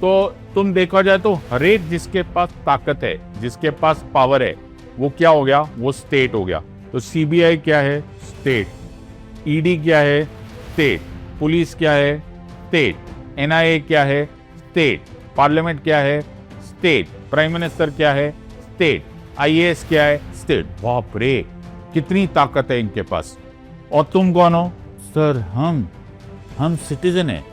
तो तुम देखा जाए तो हर एक जिसके पास ताकत है, जिसके पास पावर है, वो क्या हो गया? वो स्टेट हो गया। तो सीबीआई क्या है? स्टेट। ईडी क्या है? स्टेट। पुलिस क्या है? स्टेट। एनआईए क्या है? स्टेट। पार्लियामेंट क्या है? स्टेट। प्राइम मिनिस्टर क्या है? स्टेट। आईएएस क्या है? स्टेट। बाप रे, कितनी ताकत है इनके पास। और तुम कौन हो? सर हम सिटीजन हैं।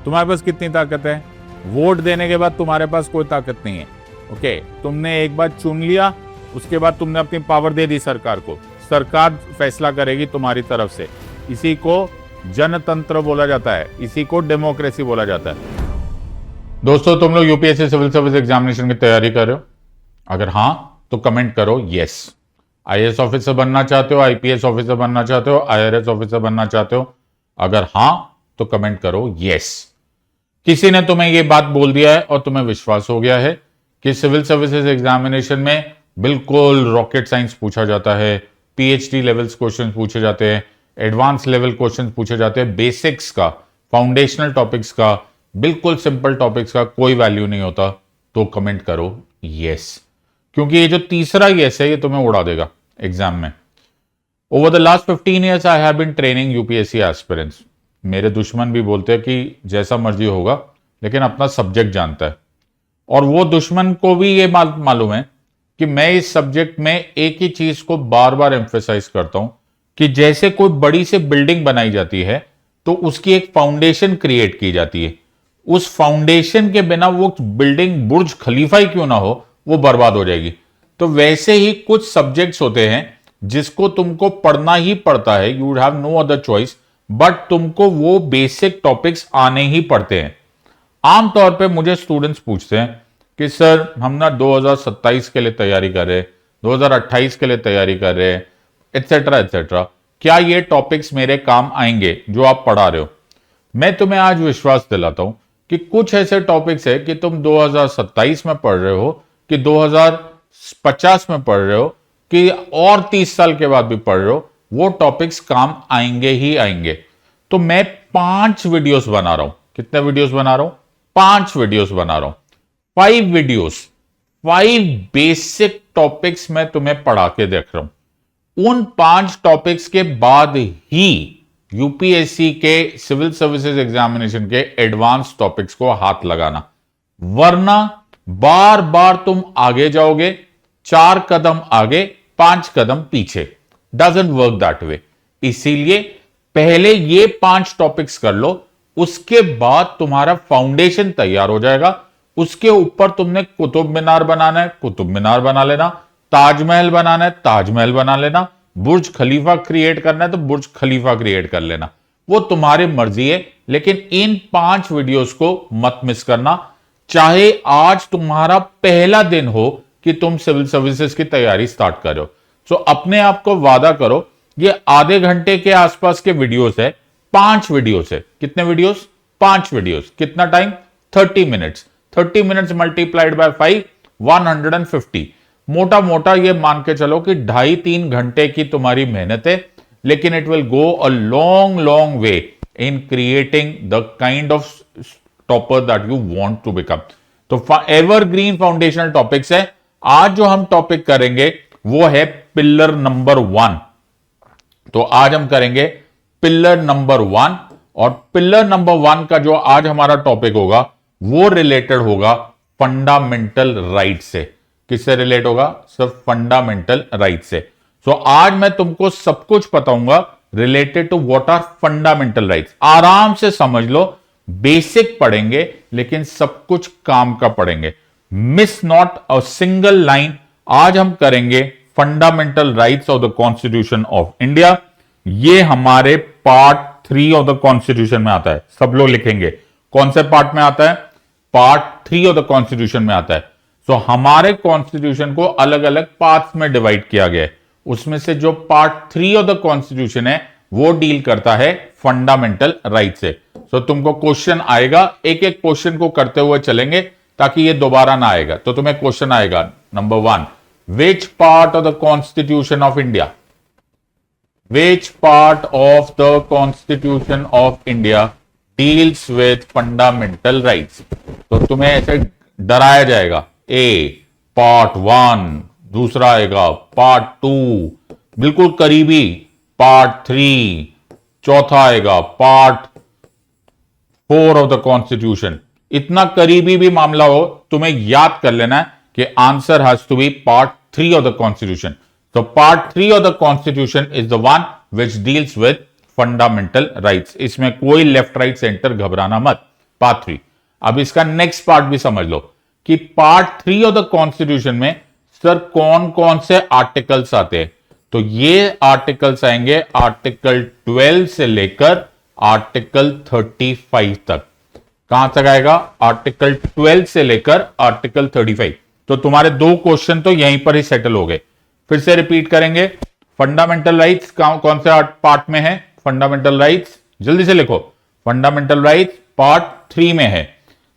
तुम्हारे पास कितनी ताकत है? वोट देने के बाद तुम्हारे पास कोई ताकत नहीं है। ओके, तुमने एक बार चुन लिया, उसके बाद तुमने अपनी पावर दे दी सरकार को। सरकार फैसला करेगी तुम्हारी तरफ से। इसी को जनतंत्र बोला जाता है, इसी को डेमोक्रेसी बोला जाता है। दोस्तों, तुम लोग यूपीएससी सिविल सर्विस एग्जामिनेशन की तैयारी कर रहे हो? अगर हाँ तो कमेंट करो यस। आईएएस ऑफिसर बनना चाहते हो, आईपीएस ऑफिसर बनना चाहते हो, आईआरएस ऑफिसर बनना चाहते हो? अगर हाँ तो कमेंट करो यस। किसी ने तुम्हें यह बात बोल दिया है और तुम्हें विश्वास हो गया है कि सिविल सर्विसेज एग्जामिनेशन में बिल्कुल रॉकेट साइंस पूछा जाता है, पीएचडी लेवल्स क्वेश्चन पूछे जाते हैं, एडवांस लेवल क्वेश्चन पूछे जाते हैं, बेसिक्स का, फाउंडेशनल टॉपिक्स का, बिल्कुल सिंपल टॉपिक्स का कोई वैल्यू नहीं होता, तो कमेंट करो यस। क्योंकि ये जो तीसरा यस है ये तुम्हें उड़ा देगा एग्जाम में। Over the last 15 years I have been training UPSC aspirants. मेरे दुश्मन भी बोलते हैं कि जैसा मर्जी होगा, लेकिन अपना सब्जेक्ट जानता है। और वो दुश्मन को भी ये मालूम है कि मैं इस सब्जेक्ट में एक ही चीज को बार बार एम्फेसाइज करता हूं कि जैसे कोई बड़ी सी बिल्डिंग बनाई जाती है तो उसकी एक फाउंडेशन क्रिएट की जाती है। उस फाउंडेशन के बिना वो बिल्डिंग बुर्ज खलीफा ही क्यों ना हो, वो बर्बाद हो जाएगी। तो वैसे ही कुछ सब्जेक्ट्स होते हैं जिसको तुमको पढ़ना ही पड़ता है, you have no other choice, but तुमको वो बेसिक टॉपिक्स आने ही पड़ते हैं। आमतौर पे मुझे स्टूडेंट्स पूछते हैं कि सर हम ना 2027 के लिए तैयारी कर रहे हैं, 2028 के लिए तैयारी कर रहे हैं, एटसेट्रा एटसेट्रा, क्या ये टॉपिक्स मेरे काम आएंगे जो आप पढ़ा रहे हो? मैं तुम्हें आज विश्वास दिलाता हूं कि कुछ ऐसे टॉपिक्स है कि तुम 2027 में पढ़ रहे हो, कि 2050 में पढ़ रहे हो, कि और 30 साल के बाद भी पढ़ रहे हो, वो टॉपिक्स काम आएंगे ही आएंगे। तो मैं 5 वीडियोस बना रहा हूं। कितने वीडियोस बना रहा हूं? 5 वीडियोस बना रहा हूं। 5 वीडियोस, 5 बेसिक टॉपिक्स मैं तुम्हें पढ़ा के देख रहा हूं। उन 5 टॉपिक्स के बाद ही यूपीएससी के सिविल सर्विसेज एग्जामिनेशन के एडवांस टॉपिक्स को हाथ लगाना, वरना बार बार तुम आगे जाओगे, 4 कदम आगे 5 कदम पीछे। Doesn't work that way. इसीलिए पहले ये 5 टॉपिक्स कर लो, उसके बाद तुम्हारा फाउंडेशन तैयार हो जाएगा। उसके ऊपर तुमने कुतुब मीनार बनाना है, कुतुब मीनार बना लेना, ताजमहल बनाना है, ताजमहल बना लेना, बुर्ज खलीफा क्रिएट करना है तो बुर्ज खलीफा क्रिएट कर लेना, वो तुम्हारी मर्जी है। लेकिन इन 5 वीडियोस को मत मिस करना, चाहे आज तुम्हारा पहला दिन हो कि तुम सिविल सर्विसेज की तैयारी स्टार्ट करो। सो अपने आप को वादा करो, ये आधे घंटे के आसपास के वीडियोस है, 5 वीडियोस है। कितने वीडियोस? 5 वीडियोस। कितना time? 30 minutes. 30 minutes multiplied by 5, 150। मोटा मोटा ये मान के चलो कि 2.5-3 घंटे की तुम्हारी मेहनत है, लेकिन it will go a long long way in creating the kind of topper that you want to become. तो एवरग्रीन फाउंडेशनल टॉपिक्स है। आज जो हम टॉपिक करेंगे वो है पिलर नंबर 1। तो आज हम करेंगे पिलर नंबर 1, और पिलर नंबर 1 का जो आज हमारा टॉपिक होगा वो रिलेटेड होगा फंडामेंटल राइट से। किससे रिलेट होगा? सिर्फ फंडामेंटल राइट से। सो आज मैं तुमको सब कुछ बताऊंगा related to what are fundamental rights. आराम से समझ लो, बेसिक पढ़ेंगे लेकिन सब कुछ काम का पढ़ेंगे। Miss not a single line. आज हम करेंगे fundamental rights of the constitution of India. ये हमारे पार्ट 3 ऑफ द कॉन्स्टिट्यूशन में आता है। सब लोग लिखेंगे कौन से पार्ट में आता है? पार्ट 3 ऑफ द कॉन्स्टिट्यूशन में आता है। सो हमारे कॉन्स्टिट्यूशन को अलग अलग पार्ट्स में डिवाइड किया गया है। उसमें से जो पार्ट 3 ऑफ द कॉन्स्टिट्यूशन है वो डील करता है फंडामेंटल राइट से। सो तुमको क्वेश्चन आएगा, एक एक क्वेश्चन को करते हुए चलेंगे ताकि ये दोबारा ना आएगा। तो तुम्हें क्वेश्चन आएगा number 1, which part of the constitution of India, which part of the constitution of India deals with fundamental rights. तो तुम्हें ऐसे डराया जाएगा, ए पार्ट 1, दूसरा आएगा पार्ट 2, बिल्कुल करीबी पार्ट 3, चौथा आएगा पार्ट 4 ऑफ द कॉन्स्टिट्यूशन। इतना करीबी भी मामला हो, तुम्हें याद कर लेना है कि answer has to be part 3 of the constitution. तो part 3 of the constitution is the one which deals with fundamental rights. इसमें कोई लेफ्ट राइट सेंटर घबराना मत, पार्ट 3। अब इसका नेक्स्ट पार्ट भी समझ लो कि पार्ट 3 ऑफ द कॉन्स्टिट्यूशन में सर कौन कौन से आर्टिकल्स आते हैं। तो ये आर्टिकल्स आएंगे आर्टिकल 12 से लेकर आर्टिकल 35 तक। कहां तक आएगा? आर्टिकल 12 से लेकर आर्टिकल 35। तो तुम्हारे 2 क्वेश्चन तो यहीं पर ही सेटल हो गए। फिर से रिपीट करेंगे, फंडामेंटल राइट्स कौन से पार्ट में है? फंडामेंटल राइट्स जल्दी से लिखो, फंडामेंटल राइट्स पार्ट 3 में है।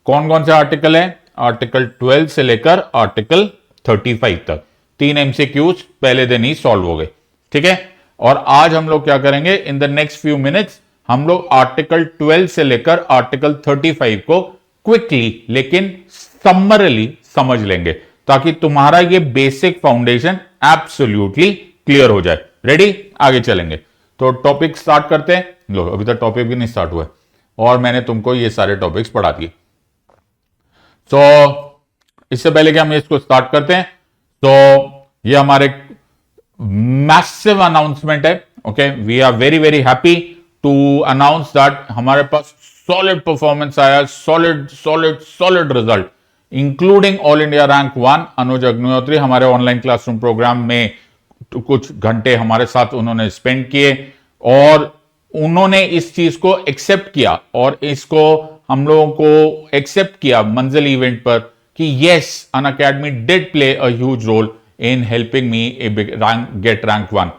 कौन कौन से आर्टिकल है? आर्टिकल 12 से लेकर आर्टिकल 35 तक। 3 एमसीक्यूज पहले दिन ही सॉल्व हो गए, ठीक है। और आज हम लोग क्या करेंगे, in the next few minutes हम लोग आर्टिकल 12 से लेकर आर्टिकल 35 को क्विकली लेकिन समरली समझ लेंगे, ताकि तुम्हारा ये बेसिक फाउंडेशन एब्सोल्युटली क्लियर हो जाए। रेडी? आगे चलेंगे। तो टॉपिक स्टार्ट करते हैं। लो, अभी तक टॉपिक भी नहीं स्टार्ट हुआ है और मैंने तुमको ये सारे टॉपिक्स पढ़ा दिए। तो इससे पहले कि हम इसको स्टार्ट करते हैं, तो ये हमारे मैसिव अनाउंसमेंट है। Okay, we are very very happy to announce that हमारे पास सॉलिड परफॉर्मेंस आया, solid solid solid result, including all India rank 1। Anuj Agnihotri हमारे ऑनलाइन क्लासरूम प्रोग्राम में कुछ घंटे हमारे साथ उन्होंने स्पेंड किए और उन्होंने इस चीज को एक्सेप्ट किया और इसको हम लोगों को एक्सेप्ट किया मंजिल इवेंट पर कि yes, Unacademy did play a huge role in helping me get rank 1।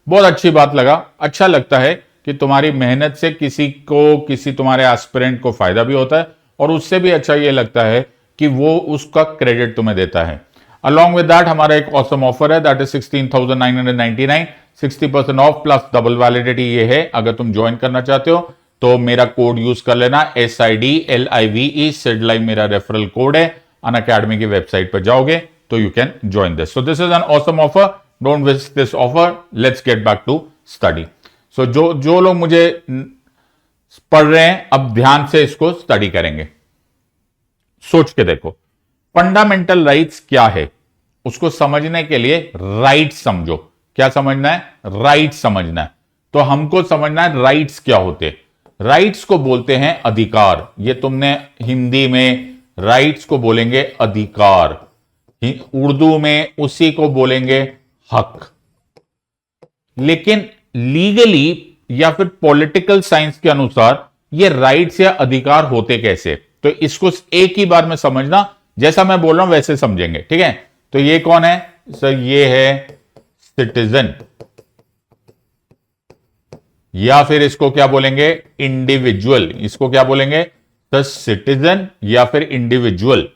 बहुत अच्छी बात लगा। अच्छा लगता है कि तुम्हारी मेहनत से किसी तुम्हारे एस्पिरेंट को फायदा भी होता है और उससे भी अच्छा ये लगता है कि वो उसका क्रेडिट तुम्हें देता है। अलॉन्ग विद दैट हमारा एक ऑसम ऑफर है, that is 16,999, 60% of plus double validity. ये है, अगर तुम ज्वाइन करना चाहते हो तो मेरा कोड यूज कर लेना, SIDLIVE, SIDLIVE मेरा रेफरल कोड है। अनअकैडमी की वेबसाइट पर जाओगे तो you can join this. So this is an awesome offer, don't miss this offer. Let's get back to study. So जो लोग मुझे पढ़ रहे हैं, अब ध्यान से इसको स्टडी करेंगे। सोच के देखो, फंडामेंटल राइट्स क्या है, उसको समझने के लिए राइट्स समझो। क्या समझना है? राइट्स समझना है। तो हमको समझना है राइट्स क्या होते। राइट्स को बोलते हैं अधिकार। ये तुमने हिंदी में राइट्स को बोलेंगे अधिकार, उर्दू में उसी को बोलेंगे हक। लेकिन लीगली या फिर पॉलिटिकल साइंस के अनुसार ये राइट्स या अधिकार होते कैसे, तो इसको एक ही बार में समझना, जैसा मैं बोल रहा हूं वैसे समझेंगे, ठीक है। तो ये कौन है सर? ये है सिटीजन, या फिर इसको क्या बोलेंगे? इंडिविजुअल। इसको क्या बोलेंगे? सर सिटीजन या फिर इंडिविजुअल।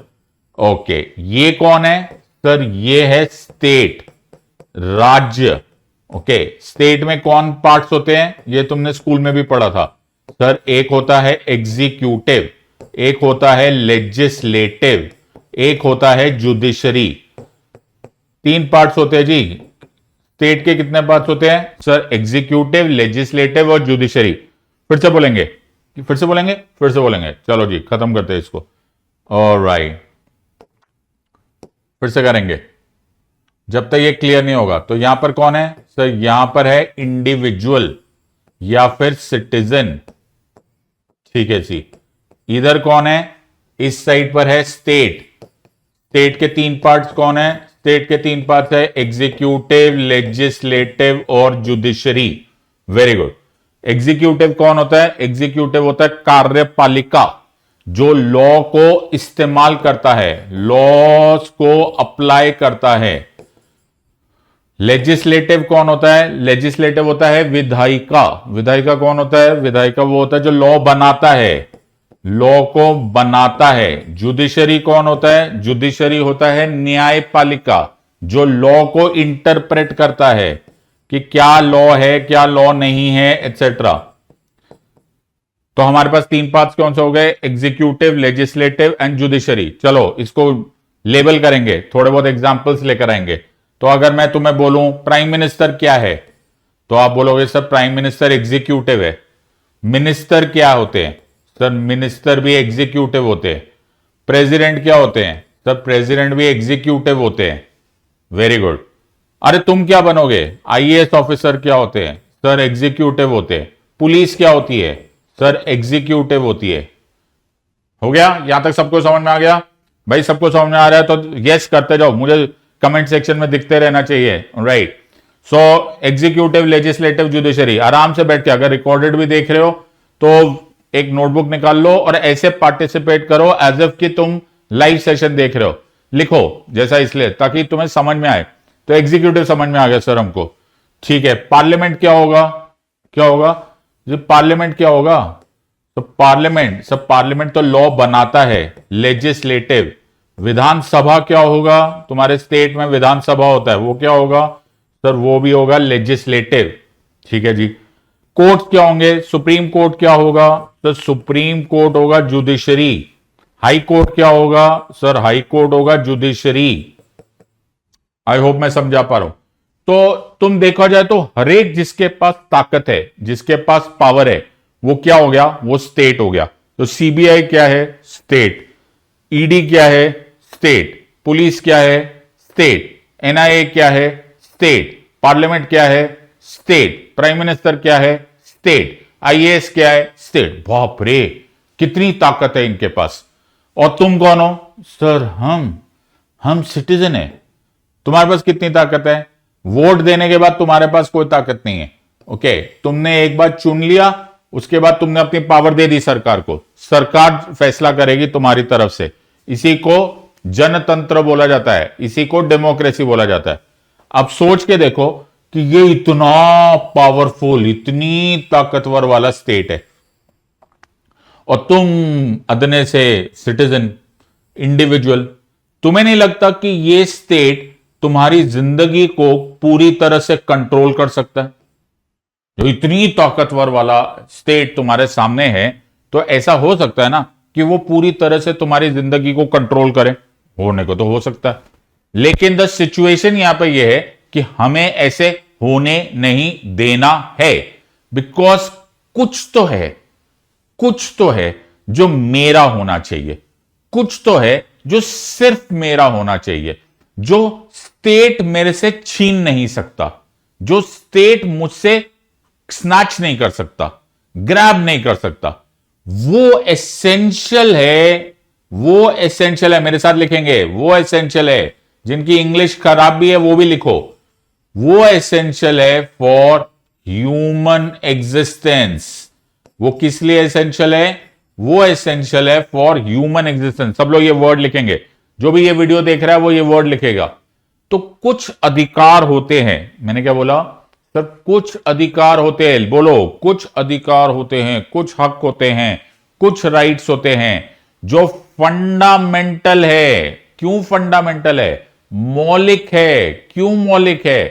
ओके, ये कौन है सर? ये है स्टेट, राज्य। ओके, स्टेट में कौन पार्ट्स होते हैं? ये तुमने स्कूल में भी पढ़ा था सर। एक होता है एग्जीक्यूटिव, एक होता है लेजिस्लेटिव, एक होता है जुडिशरी। 3 पार्ट्स होते हैं जी। स्टेट के कितने पार्ट्स होते हैं सर? एग्जीक्यूटिव, लेजिस्लेटिव और जुडिशरी। फिर से बोलेंगे, फिर से बोलेंगे, फिर से बोलेंगे। चलो जी, खत्म करते हैं इसको। ऑलराइट, फिर से करेंगे जब तक ये क्लियर नहीं होगा। तो यहां पर कौन है सर? यहां पर है इंडिविजुअल या फिर सिटीजन, ठीक है जी। इधर कौन है? इस साइड पर है स्टेट। स्टेट के 3 पार्ट्स कौन है? स्टेट के 3 पार्ट्स है एग्जीक्यूटिव, लेजिस्लेटिव और जुडिशरी। Very good. एग्जीक्यूटिव कौन होता है? एग्जीक्यूटिव होता है कार्यपालिका, जो लॉ को इस्तेमाल करता है, लॉज को अप्लाई करता है। लेजिस्लेटिव कौन होता है? लेजिस्लेटिव होता है विधायिका। विधायिका कौन होता है? विधायिका वो होता है जो लॉ बनाता है, लॉ को बनाता है। जुडिशरी कौन होता है? जुडिशरी होता है न्यायपालिका, जो लॉ को इंटरप्रेट करता है कि क्या लॉ है, क्या लॉ नहीं है, एटसेट्रा। तो हमारे पास तीन पार्ट्स कौन से हो गए? Executive, legislative and judiciary. चलो इसको लेबल करेंगे, थोड़े बहुत एग्जांपल्स लेकर आएंगे। तो अगर मैं तुम्हें बोलूं प्राइम मिनिस्टर क्या है, तो आप बोलोगे सर प्राइम मिनिस्टर एग्जीक्यूटिव है। मिनिस्टर क्या होते हैं? सर मिनिस्टर भी एग्जीक्यूटिव होते हैं। प्रेसिडेंट क्या होते हैं? सर प्रेसिडेंट भी एग्जीक्यूटिव होते हैं। Very good. अरे तुम क्या बनोगे? आईएएस ऑफिसर क्या होते हैं? सर एग्जीक्यूटिव होते हैं। पुलिस क्या होती है? सर एग्जीक्यूटिव होती है। हो गया? यहां तक सबको समझ में आ गया? भाई सबको समझ में आ रहा है तो यस करते जाओ, मुझे कमेंट सेक्शन में दिखते रहना चाहिए। राइट। सो एग्जीक्यूटिव, लेजिस्लेटिव, जुडिशरी। आराम से बैठ के, अगर रिकॉर्डेड भी देख रहे हो तो एक नोटबुक निकाल लो और ऐसे पार्टिसिपेट करो एज इफ कि तुम लाइव सेशन देख रहे हो। लिखो जैसा, इसलिए ताकि तुम्हें समझ में आए। तो एग्जीक्यूटिव समझ में आ गया सर हमको, ठीक है। पार्लियामेंट क्या होगा? क्या होगा जी? पार्लियामेंट क्या होगा? तो पार्लियामेंट, सब पार्लियामेंट तो लॉ बनाता है। लेजिस्लेटिव, विधानसभा क्या होगा? तुम्हारे स्टेट में विधानसभा होता है, वो क्या होगा? सर वो भी होगा लेजिस्लेटिव, ठीक है जी। कोर्ट क्या होंगे? सुप्रीम कोर्ट क्या होगा? तो सुप्रीम कोर्ट होगा जुडिशरी। हाई कोर्ट क्या होगा? सर हाई कोर्ट होगा जुडिशरी। आई होप मैं समझा पा रहा हूं। तो तुम देखा जाए तो हर एक जिसके पास ताकत है, जिसके पास पावर है, वो क्या हो गया? वो स्टेट हो गया। तो सीबीआई क्या है? स्टेट। ईडी क्या है? स्टेट। पुलिस क्या है? स्टेट। एनआईए क्या है? स्टेट। पार्लियामेंट क्या है? स्टेट। प्राइम मिनिस्टर क्या है? स्टेट। आईएएस क्या है? स्टेट। बाप रे, कितनी ताकत है इनके पास। और तुम कौन हो? सर हम सिटीजन है। तुम्हारे पास कितनी ताकत है? वोट देने के बाद तुम्हारे पास कोई ताकत नहीं है। ओके, तुमने एक बार चुन लिया, उसके बाद तुमने अपनी पावर दे दी सरकार को। सरकार फैसला करेगी तुम्हारी तरफ से। इसी को जनतंत्र बोला जाता है, इसी को डेमोक्रेसी बोला जाता है। अब सोच के देखो कि ये इतना पावरफुल, इतनी ताकतवर वाला स्टेट है, और तुम अदने से सिटीजन, इंडिविजुअल। तुम्हें नहीं लगता कि ये स्टेट तुम्हारी जिंदगी को पूरी तरह से कंट्रोल कर सकता है? जो इतनी ताकतवर वाला स्टेट तुम्हारे सामने है, तो ऐसा हो सकता है ना कि वो पूरी तरह से तुम्हारी जिंदगी को कंट्रोल करे? होने को तो हो सकता है, लेकिन द सिचुएशन यहां पे ये है कि हमें ऐसे होने नहीं देना है। बिकॉज कुछ तो है जो मेरा होना चाहिए, कुछ तो है जो सिर्फ मेरा होना चाहिए, जो स्टेट मेरे से छीन नहीं सकता, जो स्टेट मुझसे स्नैच नहीं कर सकता, ग्रैब नहीं कर सकता। वो एसेंशियल है, वो एसेंशियल है। मेरे साथ लिखेंगे, वो एसेंशियल है। जिनकी इंग्लिश खराब भी है वो भी लिखो। वो एसेंशियल है फॉर ह्यूमन एग्जिस्टेंस। वो किस लिए एसेंशियल है? वो एसेंशियल है फॉर ह्यूमन एग्जिस्टेंस। सब लोग ये वर्ड लिखेंगे, जो भी ये वीडियो देख रहा है वो ये वर्ड लिखेगा। तो कुछ अधिकार होते हैं। मैंने क्या बोला सर? कुछ अधिकार होते हैं। बोलो, कुछ अधिकार होते हैं, कुछ हक होते हैं, कुछ राइट्स होते हैं जो फंडामेंटल है। क्यों फंडामेंटल है? मौलिक है। क्यों मौलिक है?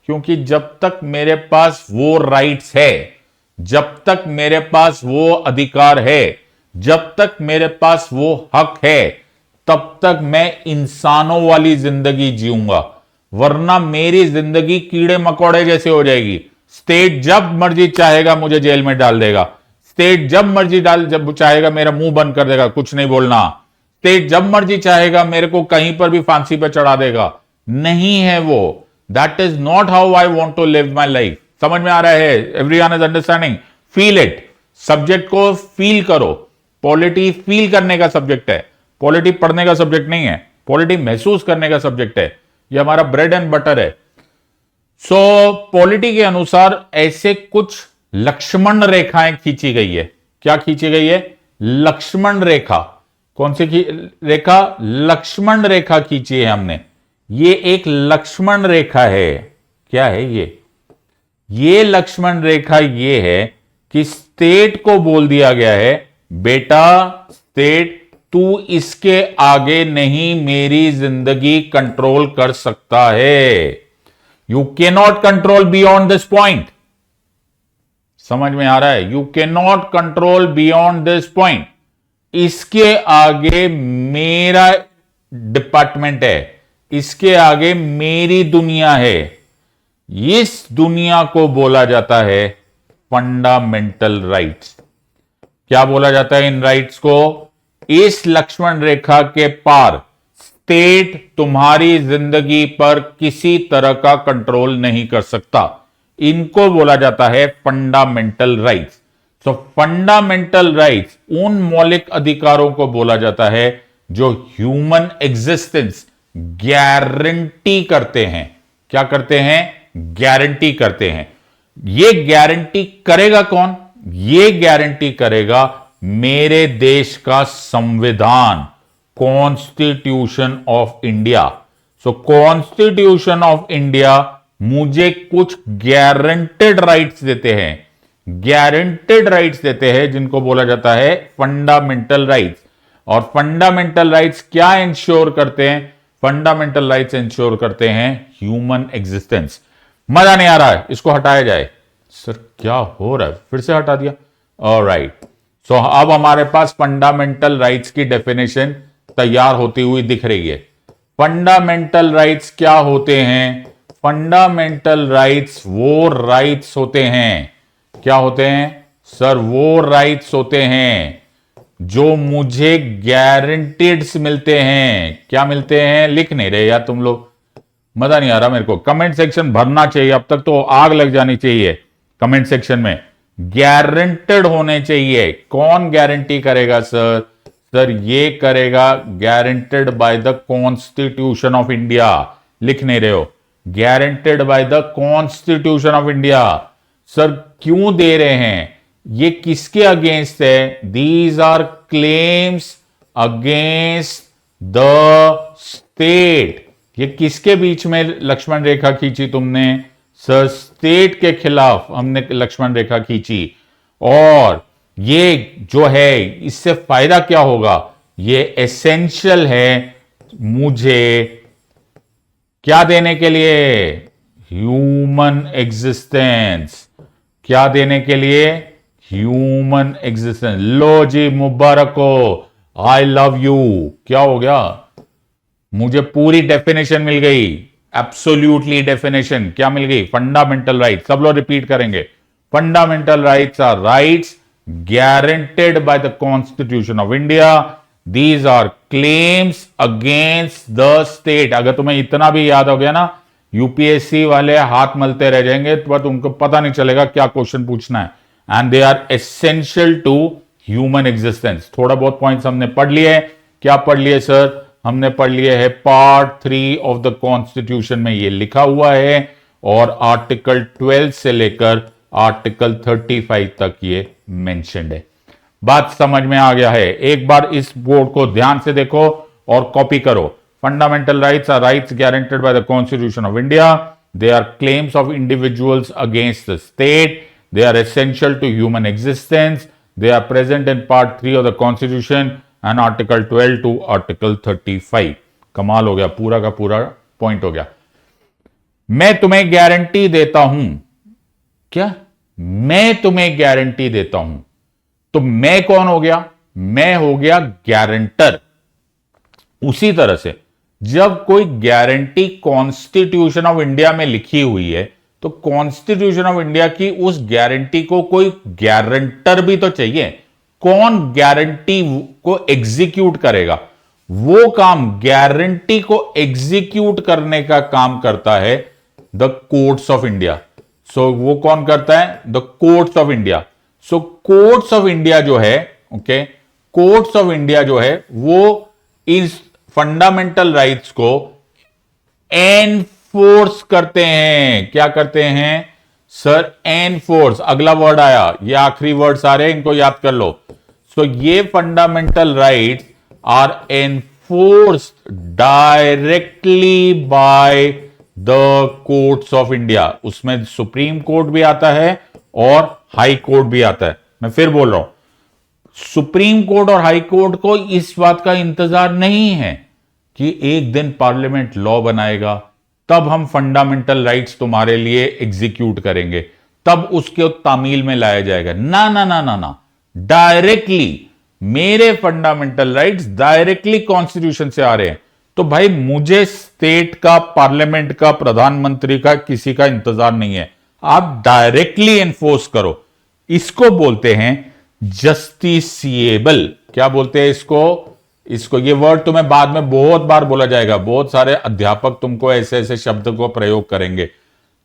क्योंकि जब तक मेरे पास वो राइट्स है, जब तक मेरे पास वो अधिकार है, जब तक मेरे पास वो हक है, तब तक मैं इंसानों वाली जिंदगी जीऊंगा। वरना मेरी जिंदगी कीड़े मकोड़े जैसे हो जाएगी। स्टेट जब मर्जी चाहेगा मुझे जेल में डाल देगा। स्टेट जब मर्जी जब चाहेगा मेरा मुंह बंद कर देगा, कुछ नहीं बोलना। स्टेट जब मर्जी चाहेगा मेरे को कहीं पर भी फांसी पर चढ़ा देगा। नहीं है वो। That is not how I want to live my life. समझ में आ रहा है? Everyone is understanding? Feel it. Subject को फील करो। पॉलिटी फील करने का सब्जेक्ट है, पॉलिटी पढ़ने का सब्जेक्ट नहीं है। पॉलिटी महसूस करने का सब्जेक्ट है। ये हमारा ब्रेड एंड बटर है। सो पॉलिटी के अनुसार ऐसे कुछ लक्ष्मण रेखाएं खींची गई है। क्या खींची गई है? लक्ष्मण रेखा। कौन सी रेखा? लक्ष्मण रेखा खींची है हमने। ये एक लक्ष्मण रेखा है। क्या है ये लक्ष्मण रेखा ये है कि स्टेट को बोल दिया गया है, बेटा स्टेट तू इसके आगे नहीं मेरी जिंदगी कंट्रोल कर सकता है। You can not control beyond this point. समझ में आ रहा है? You can not control beyond this point. इसके आगे मेरा डिपार्टमेंट है, इसके आगे मेरी दुनिया है। इस दुनिया को बोला जाता है फंडामेंटल राइट्स। क्या बोला जाता है इन राइट्स को? इस लक्ष्मण रेखा के पार स्टेट तुम्हारी जिंदगी पर किसी तरह का कंट्रोल नहीं कर सकता। इनको बोला जाता है फंडामेंटल राइट्स। तो फंडामेंटल राइट्स उन मौलिक अधिकारों को बोला जाता है जो ह्यूमन एग्जिस्टेंस गारंटी करते हैं। क्या करते हैं? गारंटी करते हैं। ये गारंटी करेगा कौन? ये गारंटी करेगा मेरे देश का संविधान, constitution of India. So constitution of India मुझे कुछ गारंटेड राइट्स देते हैं, गारंटेड राइट्स देते हैं, जिनको बोला जाता है फंडामेंटल राइट्स। और फंडामेंटल राइट्स क्या इंश्योर करते हैं? फंडामेंटल राइट्स इंश्योर करते हैं ह्यूमन एग्जिस्टेंस। मजा नहीं आ रहा है, इसको हटाया जाए। सर क्या हो रहा है? फिर से हटा दिया। ऑलराइट, सो अब हमारे पास फंडामेंटल राइट्स की डेफिनेशन तैयार होती हुई दिख रही है। फंडामेंटल राइट्स क्या होते हैं? फंडामेंटल राइट्स वो राइट्स होते हैं, क्या होते हैं सर? वो राइट्स होते हैं जो मुझे गारंटेड मिलते हैं। क्या मिलते हैं? लिख नहीं रहे यार तुम लोग, मजा नहीं आ रहा मेरे को। कमेंट सेक्शन भरना चाहिए, अब तक तो आग लग जानी चाहिए कमेंट सेक्शन में। गारंटेड होने चाहिए। कौन गारंटी करेगा सर? सर ये करेगा guaranteed by the constitution of India. लिख नहीं रहे हो? Guaranteed by the constitution of India. Sir क्यों दे रहे हैं? ये किसके अगेंस्ट है? These are claims against the state. ये किसके बीच में लक्ष्मण रेखा खींची तुमने? सर स्टेट के खिलाफ हमने लक्ष्मण रेखा खींची। और ये जो है, इससे फायदा क्या होगा? ये एसेंशियल है मुझे क्या देने के लिए? Human existence. क्या देने के लिए? Human existence. लो जी, मुबारक हो, आई लव यू। क्या हो गया? मुझे पूरी डेफिनेशन मिल गई, एब्सोल्यूटली डेफिनेशन। क्या मिल गई? Fundamental right. सब लोग रिपीट करेंगे। Fundamental rights are rights guaranteed by the Constitution of India. These are claims against the state. अगर तुम्हें इतना भी याद हो गया ना, यूपीएससी वाले हाथ मलते रह जाएंगे, तो तुमको पता नहीं चलेगा क्या क्वेश्चन पूछना है। And they are essential to human existence. थोड़ा बहुत पॉइंट्स हमने पढ़ लिए। क्या पढ़ लिए सर? हमने पढ़ लिए है पार्ट 3 ऑफ द कॉन्स्टिट्यूशन में ये लिखा हुआ है, और आर्टिकल 12 से लेकर आर्टिकल 35 तक ये मेंशन्ड है। बात समझ में आ गया है? एक बार इस बोर्ड को ध्यान से देखो और कॉपी करो। Fundamental rights are rights guaranteed by the constitution of India. They are claims of individuals against the state. They are essential to human existence. They are present in part 3 of the constitution and article 12 to article 35। कमाल हो गया, पूरा का पूरा point हो गया। मैं तुम्हें गारंटी देता हूं। क्या? मैं तुम्हें गारंटी देता हूं। तो मैं कौन हो गया? मैं हो गया गारंटर। उसी तरह से जब कोई गारंटी कॉन्स्टिट्यूशन ऑफ इंडिया में लिखी हुई है, तो कॉन्स्टिट्यूशन ऑफ इंडिया की उस गारंटी को कोई गारंटर भी तो चाहिए। कौन गारंटी को एग्जीक्यूट करेगा? वो काम, गारंटी को एग्जीक्यूट करने का काम करता है द कोर्ट्स ऑफ इंडिया। सो वो कौन करता है? The courts of India. So courts of India जो है, ओके, कोर्ट्स ऑफ इंडिया जो है वो इस फंडामेंटल राइट्स को एनफोर्स करते हैं। क्या करते हैं सर? एनफोर्स। अगला वर्ड आया, ये आखिरी वर्ड सारे, इनको याद कर लो। सो ये fundamental rights are enforced directly by the courts of India. उसमें सुप्रीम कोर्ट भी आता है और हाई कोर्ट भी आता है। मैं फिर बोल रहा हूं, सुप्रीम कोर्ट और हाई कोर्ट को इस बात का इंतजार नहीं है कि एक दिन पार्लियामेंट लॉ बनाएगा तब हम फंडामेंटल राइट्स तुम्हारे लिए एग्जीक्यूट करेंगे। तब उसके तामील में लाया जाएगा। ना ना ना ना ना, डायरेक्टली मेरे फंडामेंटल राइट्स डायरेक्टली कॉन्स्टिट्यूशन से आ रहे हैं। तो भाई मुझे स्टेट का, पार्लियामेंट का, प्रधानमंत्री का, किसी का इंतजार नहीं है, आप डायरेक्टली एनफोर्स करो। इसको बोलते हैं जस्टिसिएबल। क्या बोलते हैं इसको? इसको, ये वर्ड तुम्हें बाद में बहुत बार बोला जाएगा, बहुत सारे अध्यापक तुमको ऐसे ऐसे शब्द को प्रयोग करेंगे।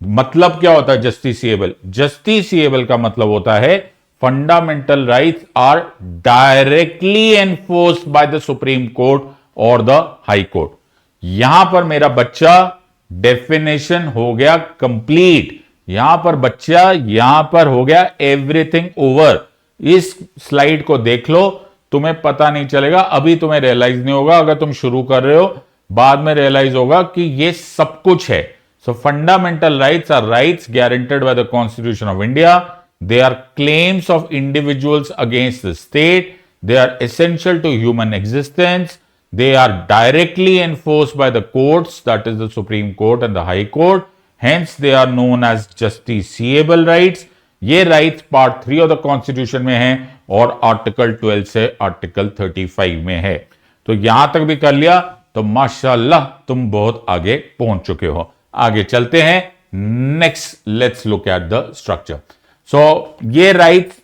मतलब क्या होता है जस्टिसिएबल? जस्टिसिएबल का मतलब होता है fundamental rights are directly enforced by the supreme court और द हाई कोर्ट। यहां पर मेरा बच्चा डेफिनेशन हो गया कंप्लीट। यहां पर बच्चा, यहां पर हो गया एवरीथिंग ओवर। इस स्लाइड को देख लो, तुम्हें पता नहीं चलेगा, अभी तुम्हें रियलाइज नहीं होगा। अगर तुम शुरू कर रहे हो, बाद में रियलाइज होगा कि ये सब कुछ है। So fundamental rights are rights guaranteed by the constitution of India. They are claims of individuals against the state. They are essential to human existence. They are directly enforced by the courts, that is the Supreme Court and the High Court. Hence, they are known as justiciable rights. ये rights part 3 of the constitution में है और article 12 से article 35 में है। तो यहां तक भी कर लिया तो माशाल्लाह तुम बहुत आगे पहुंच चुके हो। आगे चलते हैं, next let's look at the structure. So ये राइट्स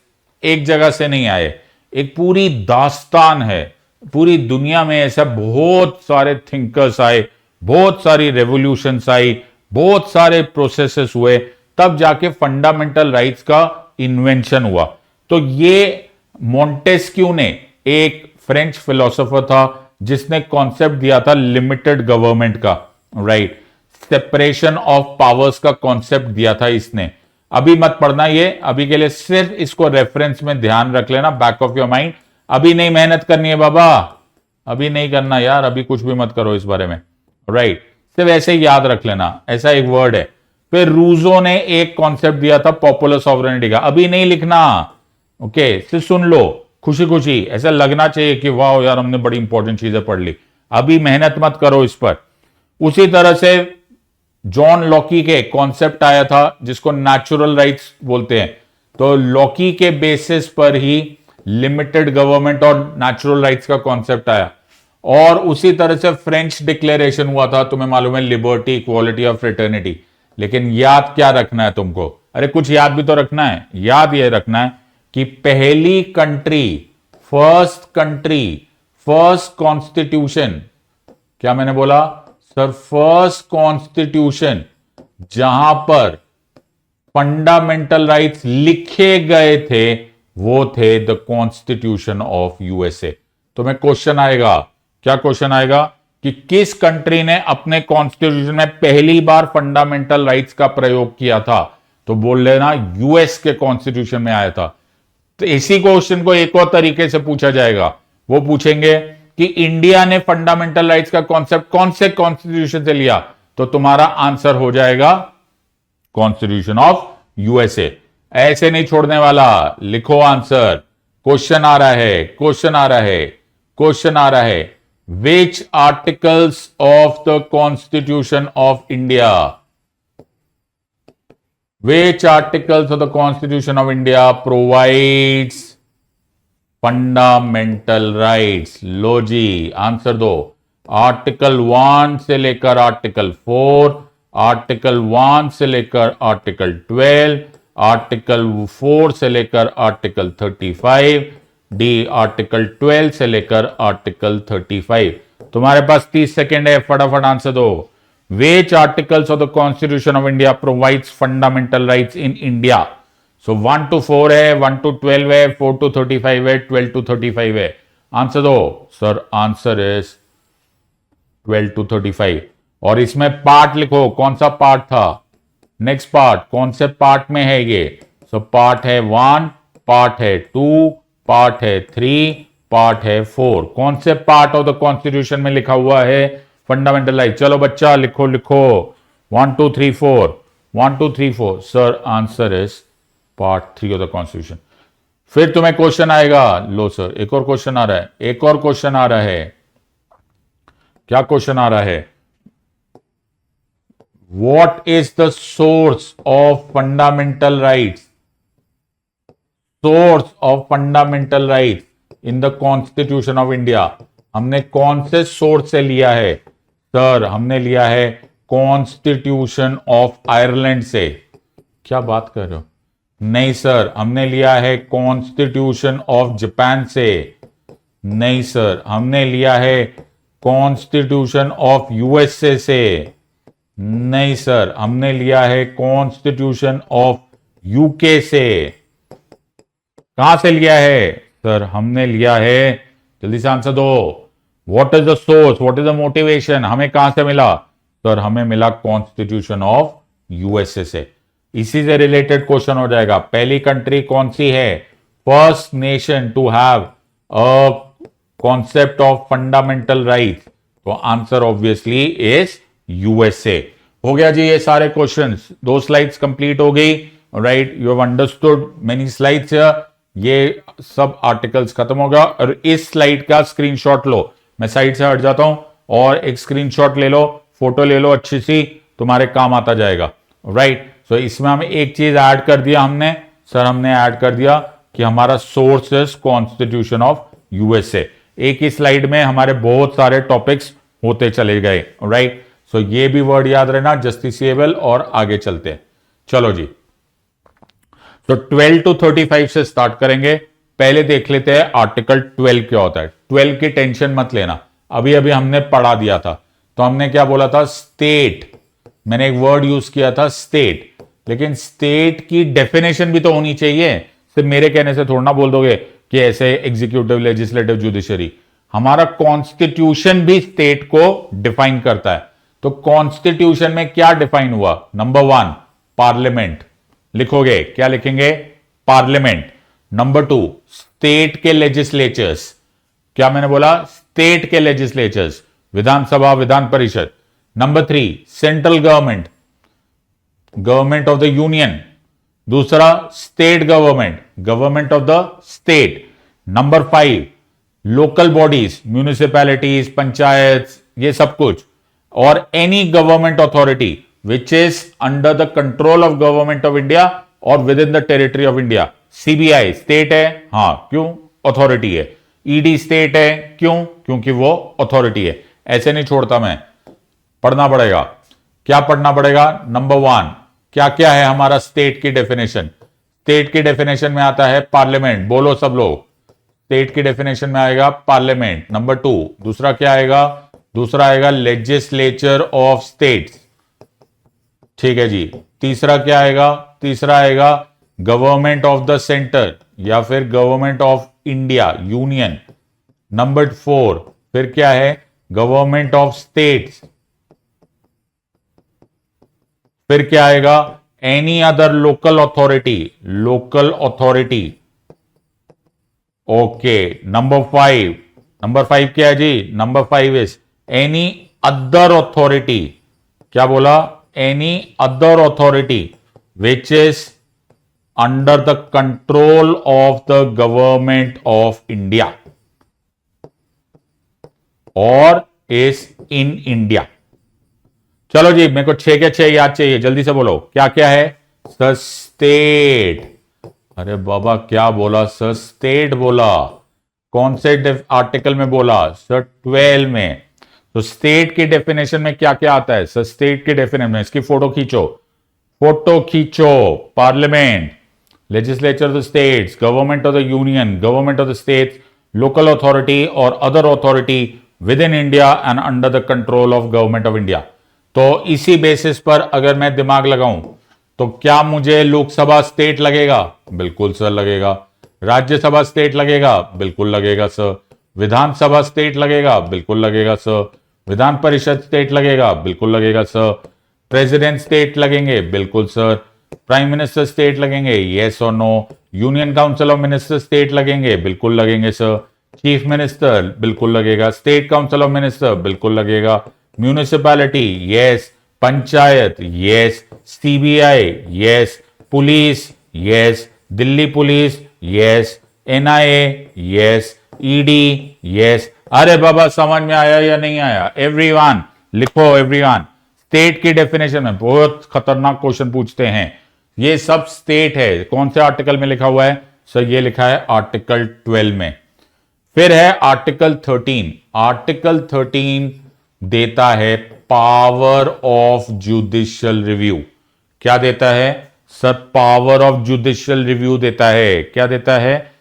एक जगह से नहीं आए, एक पूरी दास्तान है। पूरी दुनिया में ऐसा बहुत सारे थिंकर्स आए, बहुत सारी रेवोल्यूशंस आई, बहुत सारे प्रोसेसेस हुए, तब जाके फंडामेंटल राइट्स का इन्वेंशन हुआ। तो ये मॉन्टेस्क्यू ने, एक फ्रेंच फिलोसोफर था, जिसने कॉन्सेप्ट दिया था लिमिटेड गवर्नमेंट का, राइट, सेपरेशन ऑफ पावर्स का कॉन्सेप्ट दिया था इसने। अभी मत पढ़ना ये, अभी के लिए सिर्फ इसको रेफरेंस में ध्यान रख लेना, बैक ऑफ योर माइंड। अभी नहीं मेहनत करनी है बाबा, अभी नहीं करना यार, अभी कुछ भी मत करो इस बारे में, राइट, सिर्फ ऐसे ही याद रख लेना, ऐसा एक वर्ड है। फिर रूजो ने एक कॉन्सेप्ट दिया था पॉपुलर सॉवरेनिटी का, अभी नहीं लिखना, ओके, सिर्फ सुन लो खुशी खुशी, ऐसा लगना चाहिए कि वाह यार हमने बड़ी इंपॉर्टेंट चीजें पढ़ ली, अभी मेहनत मत करो इस पर। उसी तरह से जॉन लॉकी के कॉन्सेप्ट आया था जिसको नेचुरल राइट्स बोलते हैं। तो लॉकी के बेसिस पर ही लिमिटेड गवर्नमेंट और नेचुरल राइट्स का कॉन्सेप्ट आया। और उसी तरह से फ्रेंच डिक्लेरेशन हुआ था, तुम्हें मालूम है, लिबर्टी, इक्वालिटी और फ्रेटर्निटी। लेकिन याद क्या रखना है तुमको? अरे कुछ याद भी तो रखना है। याद यह रखना है कि पहली कंट्री, फर्स्ट कॉन्स्टिट्यूशन, क्या मैंने बोला सर? फर्स्ट कॉन्स्टिट्यूशन जहां पर फंडामेंटल राइट्स लिखे गए थे वो थे द कॉन्स्टिट्यूशन ऑफ यूएसए। तो मैं क्वेश्चन आएगा, क्या क्वेश्चन आएगा कि किस कंट्री ने अपने कॉन्स्टिट्यूशन में पहली बार फंडामेंटल राइट्स का प्रयोग किया था? तो बोल लेना यूएस के कॉन्स्टिट्यूशन में आया था। तो इसी क्वेश्चन को एक और तरीके से पूछा जाएगा, वो पूछेंगे कि इंडिया ने फंडामेंटल राइट्स का कॉन्सेप्ट कौन से कॉन्स्टिट्यूशन से लिया? तो तुम्हारा आंसर हो जाएगा कॉन्स्टिट्यूशन ऑफ यूएसए। ऐसे नहीं छोड़ने वाला, लिखो आंसर। क्वेश्चन आ रहा है, क्वेश्चन आ रहा है, क्वेश्चन आ रहा है। Which articles of the constitution of India, which articles of the Constitution of India provides fundamental rights? Low ji answer दो। आर्टिकल 1 से लेकर आर्टिकल 4, आर्टिकल 1 से लेकर आर्टिकल 12, आर्टिकल 4 से लेकर आर्टिकल 35, डी आर्टिकल 12 से लेकर आर्टिकल 35। तुम्हारे पास 30 सेकेंड है, फटाफट आंसर दो। Which articles of the Constitution of India provides fundamental rights in India? So 1 to 4 है, 1 to 12 है, 4 to 35 है, 12 to 35 है। आंसर दो सर। Answer is 12 to 35। और इसमें पार्ट लिखो, कौन सा पार्ट था? नेक्स्ट पार्ट कौन से पार्ट में है ये? सो पार्ट है 1, पार्ट है 2, पार्ट है 3, पार्ट है 4। कौन से पार्ट ऑफ द कॉन्स्टिट्यूशन में लिखा हुआ है फंडामेंटल राइट? चलो बच्चा लिखो लिखो, 1 2 3 4, 1 2 3 4। Sir answer is part 3 of the constitution. फिर तुम्हें क्वेश्चन आएगा, लो सर एक और क्वेश्चन आ रहा है, एक और क्वेश्चन आ रहा है। क्या क्वेश्चन आ रहा है? What is the source of fundamental rights? Source of fundamental rights in the Constitution of India. हमने कौन से सोर्स से लिया है? सर हमने लिया है कॉन्स्टिट्यूशन ऑफ आयरलैंड से। क्या बात कर रहे हो? नहीं सर, हमने लिया है कॉन्स्टिट्यूशन ऑफ जापान से। नहीं सर, हमने लिया है कॉन्स्टिट्यूशन ऑफ यूएसए से। नहीं सर, हमने लिया है कॉन्स्टिट्यूशन ऑफ यूके से। कहां से लिया है? सर हमने लिया है, जल्दी से आंसर दो। What is the source, what is the motivation? हमें कहां से मिला? सर हमें मिला कॉन्स्टिट्यूशन ऑफ यूएसए से। इसी से रिलेटेड क्वेश्चन हो जाएगा। पहली कंट्री कौन सी है? First nation to have a concept of fundamental rights. तो आंसर ऑब्वियसली इज यूएसए। हो गया जी ये सारे क्वेश्चंस। 2 स्लाइड्स कंप्लीट हो गई। Right, you have understood many slides. ये सब आर्टिकल्स खत्म होगा और इस स्लाइड का स्क्रीनशॉट लो। मैं साइड से हट जाता हूं और एक स्क्रीनशॉट ले लो, फोटो ले लो अच्छी सी, तुम्हारे काम आता जाएगा। राइट, सो इसमें हम एक चीज ऐड कर दिया हमने, सर हमने ऐड कर दिया कि हमारा source is constitution of USA. एक ही स्लाइड में हमारे बहुत सारे टॉपिक्स होते चले गए। राइट, सो ये भी वर्ड याद रहना, जस्टिसिएबल। और आगे चलते हैं, चलो जी। तो 12 to 35 से स्टार्ट करेंगे। पहले देख लेते हैं आर्टिकल 12 क्या होता है। 12 की टेंशन मत लेना, अभी अभी हमने पढ़ा दिया था। तो हमने क्या बोला था? स्टेट। मैंने एक वर्ड यूज किया था स्टेट, लेकिन स्टेट की डेफिनेशन भी तो होनी चाहिए। सिर्फ मेरे कहने से थोड़ा ना बोल दोगे कि ऐसे एग्जीक्यूटिव, लेजिस्लेटिव, जुडिशरी। हमारा कॉन्स्टिट्यूशन भी स्टेट को डिफाइन करता है। तो कॉन्स्टिट्यूशन में क्या डिफाइन हुआ? Number 1 parliament. लिखोगे क्या लिखेंगे? पार्लियामेंट। नंबर 2 स्टेट के लेजिस्लेचर्स। क्या मैंने बोला? स्टेट के legislatures, Vidhan Sabha, Vidhan Parishad. Number 3 central government, government of the union. दूसरा state government, government of the state. Number 5 local bodies, municipalities, panchayat, ये सब कुछ। और any government authority which is under the control of government of India or within the territory of India। CBI state है, हां क्यों? Authority है। ED state है, क्यों? क्योंकि वो अथॉरिटी है। ऐसे नहीं छोड़ता मैं, पढ़ना पड़ेगा। क्या पढ़ना पड़ेगा? नंबर 1 क्या क्या है हमारा स्टेट की डेफिनेशन? स्टेट की डेफिनेशन में आता है पार्लियामेंट। बोलो सब लोग, स्टेट की डेफिनेशन में आएगा पार्लियामेंट। नंबर 2 दूसरा क्या आएगा? दूसरा आएगा लेजिस्लेचर ऑफ स्टेट्स। ठीक है जी। तीसरा क्या आएगा? तीसरा आएगा गवर्नमेंट ऑफ द सेंटर या फिर government of India, union. Number 4 फिर क्या है? Government of states. फिर क्या आएगा? Any other local authority, local authority. Okay, number 5, number 5 क्या है जी? Number 5 is any other authority. क्या बोला? any other authority which is under the control of the government of India or is in India। चलो जी, मेरे को 6 के 6 याद चाहिए, जल्दी से बोलो क्या क्या है? Sir state. अरे बाबा क्या बोला सर? स्टेट बोला। कौन से आर्टिकल में बोला? सर 12 में। तो स्टेट की डेफिनेशन में क्या क्या आता है? सर स्टेट की डेफिनेशन में, इसकी फोटो खींचो, फोटो खींचो। Parliament, legislature of the states, government of the union, government of the states, local authority और other authority with in India and under the control of government of India. तो इसी basis पर अगर मैं दिमाग लगाऊं तो क्या मुझे लोकसभा स्टेट लगेगा? बिल्कुल सर लगेगा। राज्यसभा स्टेट लगेगा? बिल्कुल लगेगा सर। विधानसभा स्टेट लगेगा? बिल्कुल लगेगा सर। विधान परिषद स्टेट लगेगा? बिल्कुल लगेगा सर। प्रेसिडेंट स्टेट लगेंगे? बिल्कुल सर। प्राइम मिनिस्टर स्टेट लगेंगे? यस और no. Union council of minister state लगेंगे? बिल्कुल लगेंगे सर। Chief minister? बिल्कुल लगेगा। State council of minister? बिल्कुल लगेगा। Municipality? Yes. Panchayat? Yes. CBI? Yes. Police? Yes. Delhi police? Yes. NIA? Yes. ED? Yes. अरे बाबा समझ में आया या नहीं आया? एवरीवन लिखो, एवरीवन। स्टेट की डेफिनेशन में बहुत खतरनाक क्वेश्चन पूछते हैं। ये सब स्टेट है। कौन से आर्टिकल में लिखा हुआ है सर? ये लिखा है आर्टिकल 12 में। फिर है आर्टिकल 13। आर्टिकल 13 देता है पावर ऑफ जुडिशियल रिव्यू। क्या देता है sir? Power of judicial review देता है। क्या देता है?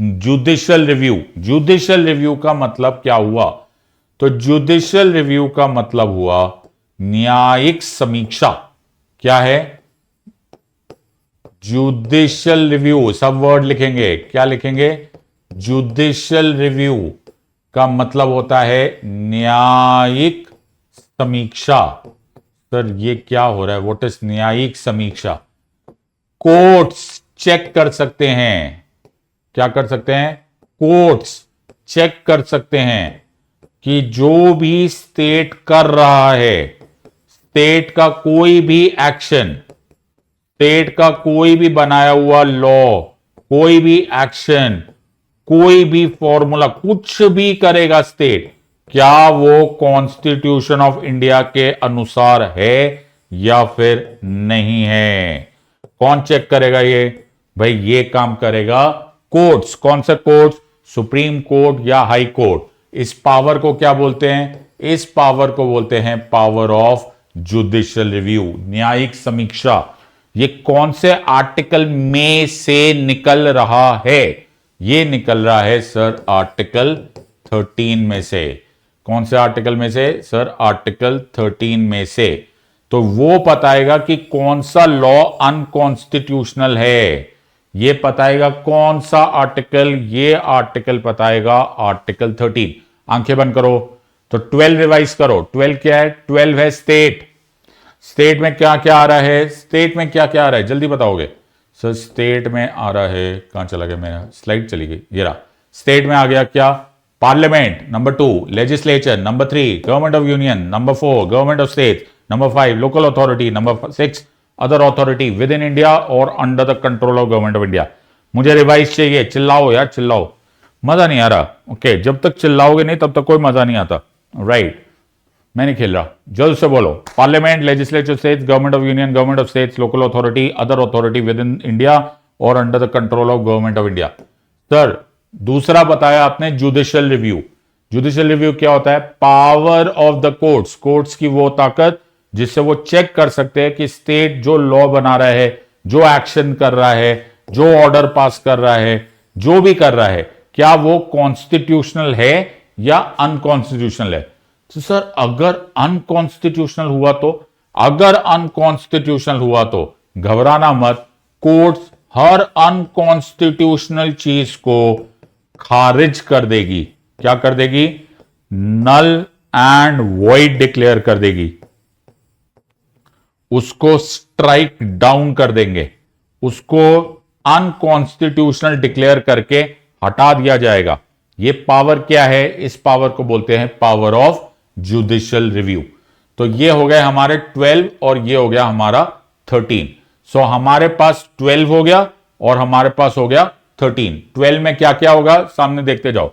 Judicial review. जुडिशियल रिव्यू का मतलब क्या हुआ? तो जुडिशियल रिव्यू का मतलब हुआ न्यायिक समीक्षा। क्या है? Judicial review. सब वर्ड लिखेंगे। क्या लिखेंगे? जुडिशियल रिव्यू का मतलब होता है न्यायिक समीक्षा। सर ये क्या हो रहा है? व्हाट इज न्यायिक समीक्षा? कोर्ट्स चेक कर सकते हैं। क्या कर सकते हैं? कोर्ट्स चेक कर सकते हैं कि जो भी स्टेट कर रहा है, स्टेट का कोई भी एक्शन, स्टेट का कोई भी बनाया हुआ लॉ, कोई भी एक्शन, कोई भी फॉर्मूला, कुछ भी करेगा स्टेट, क्या वो कॉन्स्टिट्यूशन ऑफ इंडिया के अनुसार है या फिर नहीं है? कौन चेक करेगा ये? भाई ये काम करेगा कोर्ट्स। कौन से कोर्ट्स? सुप्रीम कोर्ट या हाई कोर्ट। इस पावर को क्या बोलते हैं? इस पावर को बोलते हैं पावर ऑफ जुडिशियल रिव्यू, न्यायिक समीक्षा। ये कौन से आर्टिकल में से निकल रहा है? ये निकल रहा है सर आर्टिकल 13 में से। कौन से आर्टिकल में से सर? आर्टिकल 13 में से। तो वो बताएगा कि कौन सा लॉ अनकॉन्स्टिट्यूशनल है। ये बताएगा कौन सा आर्टिकल? ये आर्टिकल बताएगा आर्टिकल 13। आंखें बंद करो। तो 12 रिवाइज करो। 12 क्या है? 12 है स्टेट। स्टेट में क्या क्या आ रहा है? स्टेट में क्या क्या आ रहा है जल्दी बताओगे? सर स्टेट में आ रहा है, कहां चला गया मेरा स्लाइड? चली गई। ये रहा। स्टेट में आ गया क्या? Parliament number 2, legislature number 3, government of union number 4, government of state number 5, local authority number 6, other authority with in India और under the control of government of India. मुझे रिवाइज चाहिए। चिल्लाओ यार, चिल्लाओ। मजा नहीं आ रहा। ओके, जब तक चिल्लाओगे नहीं तब तक कोई मजा नहीं आता। राइट, मैं नहीं खेल रहा। जल्द से बोलो। Parliament, legislature states, government of union, government of states, local authority, other authority with in India और under the control of government of India. Sir दूसरा बताया आपने जुडिशियल रिव्यू। जुडिशियल रिव्यू क्या होता है? Power of the courts. Courts की वो ताकत जिससे वो चेक कर सकते हैं कि स्टेट जो लॉ बना रहा है, जो एक्शन कर रहा है, जो ऑर्डर पास कर रहा है, जो भी कर रहा है, क्या वो कॉन्स्टिट्यूशनल है या अनकॉन्स्टिट्यूशनल है। तो सर अगर अनकॉन्स्टिट्यूशनल हुआ तो? अगर अनकॉन्स्टिट्यूशनल हुआ तो घबराना मत। कोर्ट्स हर अनकॉन्स्टिट्यूशनल चीज को खारिज कर देगी। क्या कर देगी? नल एंड वॉइड डिक्लेयर कर देगी। उसको स्ट्राइक डाउन कर देंगे। उसको अनकॉन्स्टिट्यूशनल डिक्लेयर करके हटा दिया जाएगा। ये पावर क्या है? इस पावर को बोलते हैं पावर ऑफ जुडिशियल रिव्यू। तो ये हो गए हमारे 12 और ये हो गया हमारा 13। सो हमारे पास 12 हो गया और हमारे पास हो गया 13। 12 में क्या क्या होगा सामने देखते जाओ।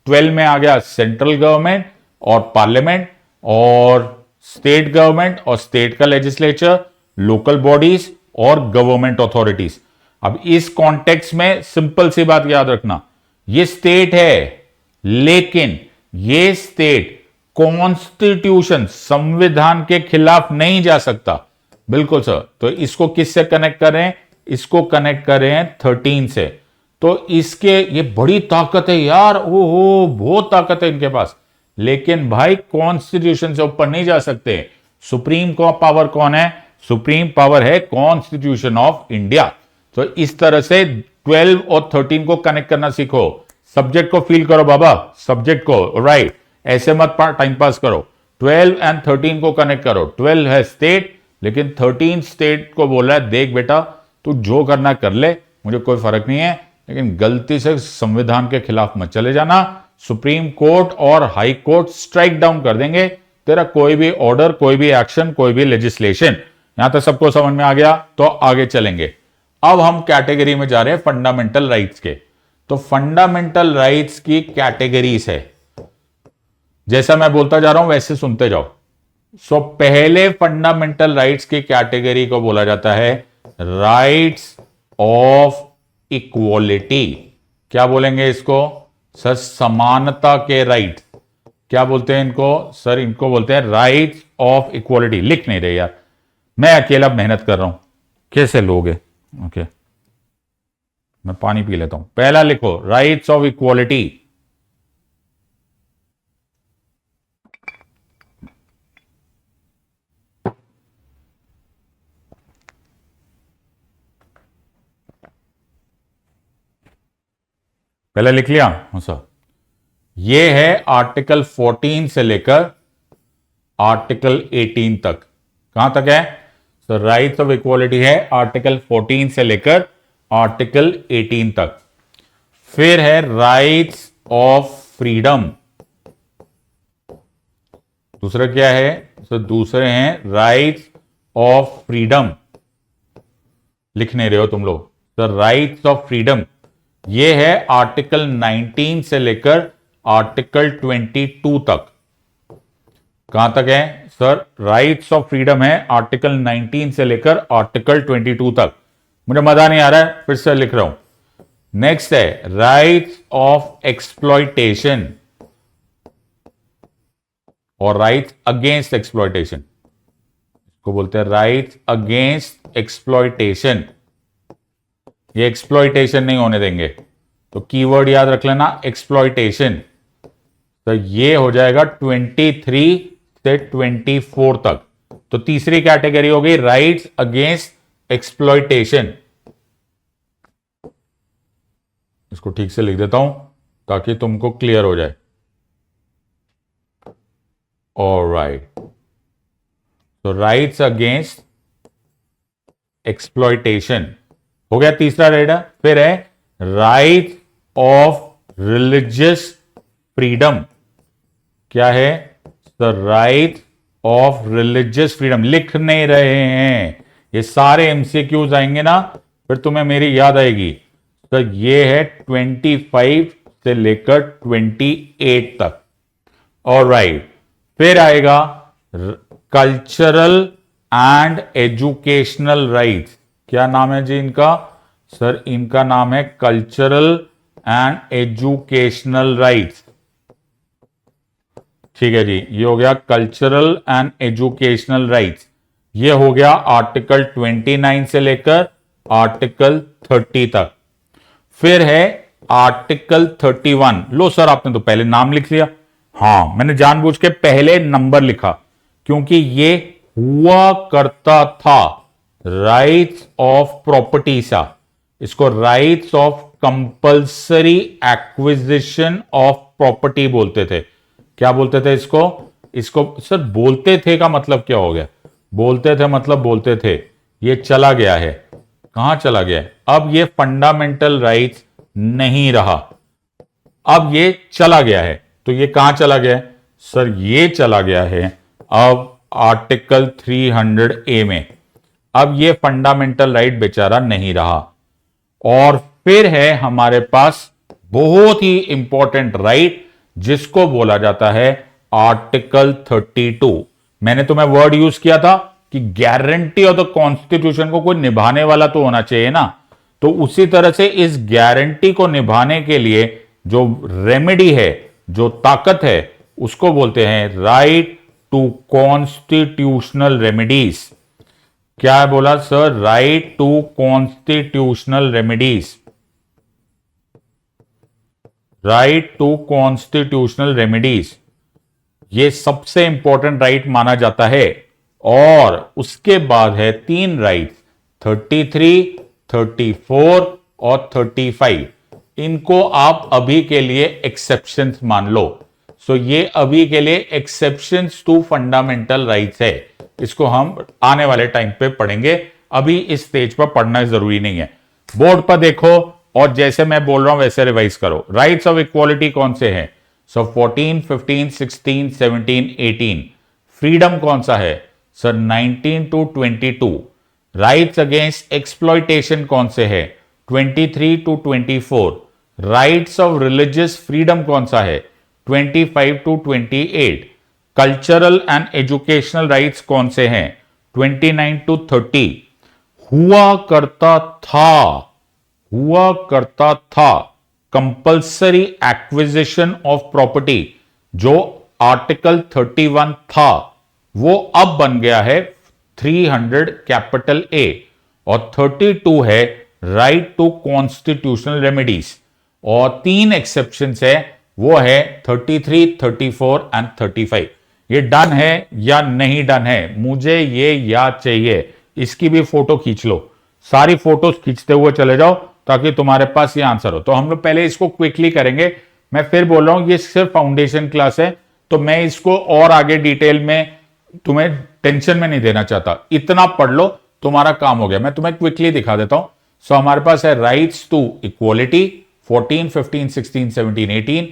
12 में आ गया सेंट्रल गवर्नमेंट और पार्लियामेंट और स्टेट गवर्नमेंट और स्टेट का लेजिस्लेचर, लोकल बॉडीज और गवर्नमेंट अथॉरिटीज। अब इस कॉन्टेक्स्ट में सिंपल सी बात याद रखना, ये स्टेट है लेकिन ये स्टेट कॉन्स्टिट्यूशन, संविधान के खिलाफ नहीं जा सकता। बिल्कुल सर। तो इसको किससे कनेक्ट करें? इसको कनेक्ट करें 13 से। तो इसके ये बड़ी ताकत है यार। ओहो, बहुत ताकत है इनके पास। लेकिन भाई कॉन्स्टिट्यूशन से ऊपर नहीं जा सकते। सुप्रीम को पावर कौन है? सुप्रीम पावर है कॉन्स्टिट्यूशन ऑफ इंडिया। तो इस तरह से 12 और 13 को कनेक्ट करना सीखो। सब्जेक्ट को फील करो बाबा, सब्जेक्ट को। राइट, ऐसे मत टाइम पास करो। 12 एंड 13 को कनेक्ट करो। 12 है स्टेट लेकिन 13 स्टेट को बोल रहा है देख बेटा तू जो करना कर ले, मुझे कोई फर्क नहीं है, लेकिन गलती से संविधान के खिलाफ मत चले जाना। सुप्रीम कोर्ट और हाई कोर्ट स्ट्राइक डाउन कर देंगे तेरा कोई भी ऑर्डर, कोई भी एक्शन, कोई भी लेजिस्लेशन। यहां तक सबको समझ में आ गया? तो आगे चलेंगे। अब हम कैटेगरी में जा रहे हैं फंडामेंटल राइट्स के। तो फंडामेंटल राइट्स की कैटेगरीज है। जैसा मैं बोलता जा रहा हूं वैसे सुनते जाओ। सो पहले फंडामेंटल राइट्स की कैटेगरी को बोला जाता है राइट्स ऑफ इक्वलिटी। क्या बोलेंगे इसको सर? समानता के राइट। क्या बोलते हैं इनको सर? इनको बोलते हैं राइट्स ऑफ इक्वलिटी। लिख नहीं रहे यार, मैं अकेला मेहनत कर रहा हूं, कैसे लोगे? ओके, मैं पानी पी लेता हूं। पहला लिखो राइट्स ऑफ इक्वलिटी। पहले लिख लिया? हाँ सर। ये है आर्टिकल 14 से लेकर आर्टिकल 18 तक। कहां तक है? तो राइट्स ऑफ इक्वालिटी है आर्टिकल 14 से लेकर आर्टिकल 18 तक। फिर है राइट्स ऑफ फ्रीडम। दूसरा क्या है? तो दूसरे हैं राइट्स ऑफ फ्रीडम। लिख नहीं रहे हो तुम लोग? तो राइट्स ऑफ फ्रीडम ये है आर्टिकल 19 से लेकर आर्टिकल 22 तक। कहां तक है सर? राइट्स ऑफ फ्रीडम है आर्टिकल 19 से लेकर आर्टिकल 22 तक। मुझे मजा नहीं आ रहा है, फिर से लिख रहा हूं। नेक्स्ट है राइट्स ऑफ एक्सप्लॉयटेशन और राइट्स अगेंस्ट एक्सप्लॉयटेशन। इसको बोलते हैं राइट्स अगेंस्ट एक्सप्लॉयटेशन। ये एक्सप्लॉयटेशन नहीं होने देंगे, तो कीवर्ड याद रख लेना एक्सप्लॉयटेशन। तो ये हो जाएगा 23 से 24 तक। तो तीसरी कैटेगरी हो गई राइट्स अगेंस्ट एक्सप्लॉयटेशन। इसको ठीक से लिख देता हूं ताकि तुमको क्लियर हो जाए। ऑलराइट, तो राइट्स अगेंस्ट एक्सप्लॉयटेशन हो गया तीसरा रेडा। फिर है राइट ऑफ रिलीजियस फ्रीडम। क्या है sir? Right of religious freedom. लिख नहीं रहे हैं, ये सारे एमसीक्यूज आएंगे ना, फिर तुम्हें मेरी याद आएगी। तो ये है 25 से लेकर 28 तक। ऑलराइट, फिर आएगा कल्चरल एंड एजुकेशनल राइट्स। क्या नाम है जी इनका? सर इनका नाम है कल्चरल एंड एजुकेशनल राइट्स। ठीक है जी, ये हो गया कल्चरल एंड एजुकेशनल राइट्स। ये हो गया आर्टिकल 29 से लेकर आर्टिकल 30 तक। फिर है आर्टिकल 31। लो सर, आपने तो पहले नाम लिख लिया। हाँ, मैंने जानबूझ के पहले नंबर लिखा क्योंकि ये हुआ करता था राइट्स ऑफ प्रॉपर्टी सा। इसको rights of compulsory acquisition of property बोलते थे। क्या बोलते थे इसको? इसको सर बोलते थे का मतलब क्या हो गया? बोलते थे मतलब बोलते थे। ये चला गया है। कहां चला गया है? अब ये फंडामेंटल राइट्स नहीं रहा, अब ये चला गया है। तो ये कहां चला गया है सर? ये चला गया है अब आर्टिकल 300A में। अब ये फंडामेंटल राइट बेचारा नहीं रहा। और फिर है हमारे पास बहुत ही इंपॉर्टेंट राइट जिसको बोला जाता है आर्टिकल 32। मैंने तुम्हें वर्ड यूज किया था कि गारंटी ऑफ द कॉन्स्टिट्यूशन को कोई निभाने वाला तो होना चाहिए ना। तो उसी तरह से इस गारंटी को निभाने के लिए जो रेमेडी है, जो ताकत है, उसको बोलते हैं राइट टू कॉन्स्टिट्यूशनल रेमेडीज। क्या बोला sir? Right to constitutional remedies. Right to constitutional remedies ये सबसे इंपॉर्टेंट राइट माना जाता है। और उसके बाद है 3 राइट 33, 34 और 35। इनको आप अभी के लिए एक्सेप्शंस मान लो। सो ये अभी के लिए एक्सेप्शंस टू फंडामेंटल राइट्स है। इसको हम आने वाले टाइम पे पढ़ेंगे, अभी इस स्टेज पर पढ़ना जरूरी नहीं है। बोर्ड पर देखो और जैसे मैं बोल रहा हूं वैसे रिवाइज करो। राइट्स ऑफ इक्वालिटी कौन से हैं? सो 14, 15, 16, 17, 18। फ्रीडम कौन सा है sir? 19 to 22। Rights against exploitation कौन से है? 23 to 24। Rights of religious freedom कौन सा है? 25 to 28। Cultural and educational rights कौन से हैं? 29 to 30 हुआ करता था, हुआ करता था कंपल्सरी एक्विजिशन ऑफ प्रॉपर्टी, जो आर्टिकल 31 था वो अब बन गया है 300 कैपिटल ए, और 32 है राइट टू कॉन्स्टिट्यूशनल रेमेडीज, और 3 एक्सेप्शन है, वो है 33, 34 एंड 35। ये डन है या नहीं डन है? मुझे ये याद चाहिए, इसकी भी फोटो खींच लो, सारी फोटोज खींचते हुए चले जाओ ताकि तुम्हारे पास ये आंसर हो। तो हम लोग पहले इसको क्विकली करेंगे। मैं फिर बोल रहा हूं ये सिर्फ फाउंडेशन क्लास है, तो मैं इसको और आगे डिटेल में तुम्हें टेंशन में नहीं देना चाहता, इतना पढ़ लो तुम्हारा काम हो गया। मैं तुम्हें क्विकली दिखा देता हूं। सो हमारे पास है rights to equality 14, 15, 16, 17, 18,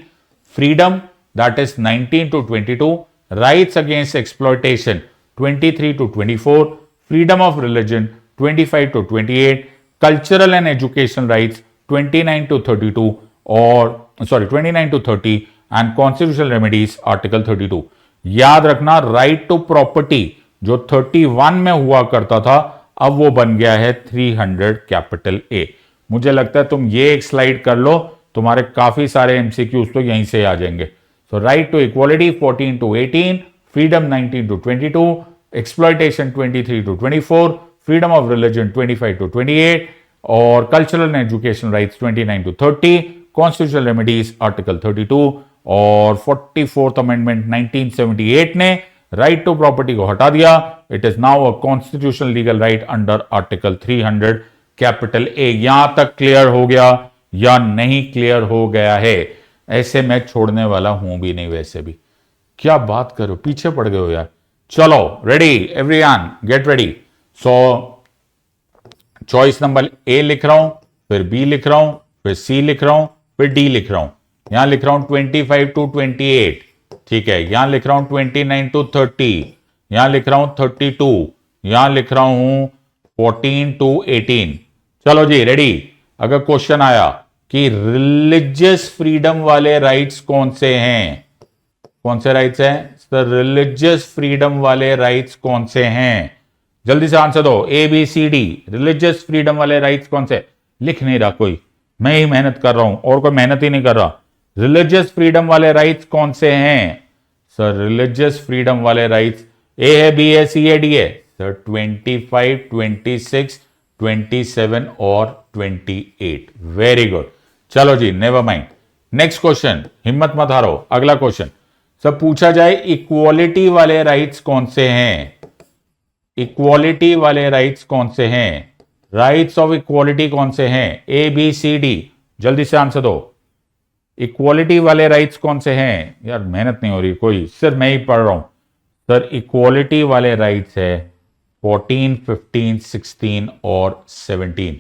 freedom that is 19 to 22, rights against exploitation 23 to 24, freedom of religion 25 to 28, cultural and educational rights 29 to 32 और 29 to 30 and constitutional remedies article 32। याद रखना राइट टू प्रॉपर्टी जो 31 में हुआ करता था अब वो बन गया है 300 कैपिटल ए। मुझे लगता है तुम ये एक स्लाइड कर लो, तुम्हारे काफी सारे एमसीक्यूज तो यहीं से आ जाएंगे। So right to equality 14 to 18, freedom 19 to 22, exploitation 23 to 24, freedom of religion 25 to 28 और cultural and education rights 29 to 30, constitutional remedies article 32 और 44th अमेंडमेंट 1978 ने राइट टू प्रॉपर्टी को हटा दिया। It is now a constitutional legal right under article 300 capital A. यहां तक clear हो गया या नहीं क्लियर हो गया है? ऐसे मैं छोड़ने वाला हूं भी नहीं, वैसे भी क्या बात करो, पीछे पड़ गए हो यार। चलो ready everyone, get ready. So choice number A लिख रहा हूं, फिर बी लिख रहा हूं, फिर सी लिख रहा हूं, फिर डी लिख रहा हूं। यहां लिख रहा हूं 25 to 28, ठीक है। यहां लिख रहा हूं 29 to 30, यहां लिख रहा हूं 32, यहां लिख रहा हूं 14 to 18। चलो जी रेडी। अगर क्वेश्चन आया कि रिलीजियस फ्रीडम वाले राइट्स कौन से हैं, कौन से राइट्स हैं सर? रिलीजियस फ्रीडम वाले राइट्स कौन से हैं? जल्दी से आंसर दो, A B C D. Religious freedom वाले राइट्स कौन से? लिख नहीं रहा कोई, मैं ही मेहनत कर रहा हूं और कोई मेहनत ही नहीं कर रहा। रिलीजियस फ्रीडम वाले राइट्स कौन से हैं सर? रिलीजियस फ्रीडम वाले राइट्स ए है, बी है, सी है, डी है सर? 25, 26, 27 और 28। Very good. चलो जी नेवर माइंड, नेक्स्ट क्वेश्चन, हिम्मत मत हारो। अगला क्वेश्चन सब पूछा जाए इक्वालिटी वाले राइट्स कौन से हैं? इक्वालिटी वाले राइट्स कौन से हैं? राइट्स ऑफ इक्वालिटी कौन से हैं? ए बी सी डी, जल्दी से आंसर दो। इक्वालिटी वाले राइट्स कौन से हैं? यार मेहनत नहीं हो रही कोई, सिर्फ मैं ही पढ़ रहा हूं। सर इक्वालिटी वाले राइट्स है 14, 15, 16 और 17।